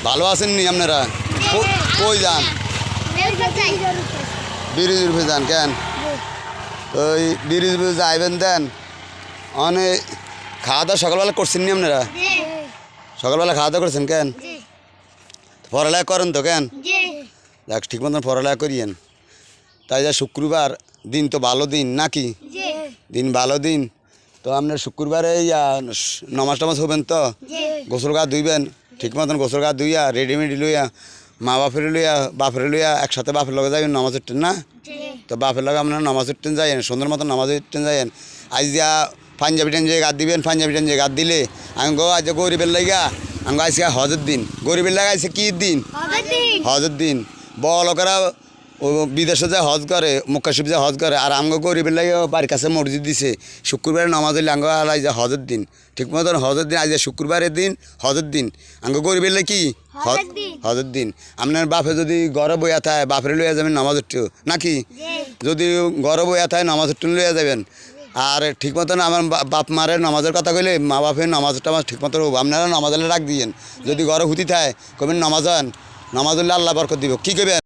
ভালো আছেন নি আপনারা? কই যান? ব্রিজের উপরে যান কেন? ওই ব্রিজের উপরে যাইবেন দেন অনেক খাওয়া দাওয়া সকালবেলা করছেন নি আপনারা? সকালবেলা খাওয়া দাওয়া করছেন কেন? পড়ালেখা করেন তো কেন? দেখ ঠিক মতন পড়ালেখা করিয়েন। তাই যা শুক্রবার দিন তো ভালো দিন নাকি? দিন ভালো দিন তো আপনার শুক্রবারে নমাজ টমাজ হবেন তো? গোসল গা ধুইবেন ঠিক মতন গোসল গা ধুইয়া রেডিমেডি লইয়া মা বাপের লইয়া একসাথে বাপের লগে যাবেন নামাজ উঠতেন না? তো বাপের লগে আপনারা নামাজ উঠতেন যাইয়েন সুন্দর মতন নামাজ উঠতেন যাইয়েন। আজ দিয়া পাঞ্জাবি টেঞ্জে গাদ দিবেন, পাঞ্জাবি টেঞ্জে গাদ দিলে আমি গো আজ গরিবের লাইগা আমি আজকে হজের দিন, গরিবের লাগা আজকে কী দিন? হজের দিন। বড় লোকেরা ও বিদেশে যে হজ করে মক্কা শরীফ যে হজ করে আর আমগো গরিবের লাগে বাড়ির কাছে মসজিদ দিছে শুক্রবারে নামাজ হইলে আঙ্গ আলাই যে হজের দিন ঠিক মতন হজের দিন আজ শুক্রবারের দিন হজের দিন আঙ্গ গরিবের লাগে কি হজের দিন। আপনার বাপে যদি ঘরে বইয়া থাকে বাপের লইয়া যাবেন নামাজ উঠতে নাকি? যদি ঘরে বইয়া থাকে নামাজ উঠতে লইয়া যাবেন। আর ঠিক মতন আমার বাপ মারের নামাজের কথা কইলে মা বাপের নামাজ টামাজ ঠিক মতো আপনারা নামাজ রাখ দিয়েন। যদি ঘরে হুতি থাকে কবেন নামাজ হন নামাজ হলে আল্লাহ বরকত দিব কি কবেন?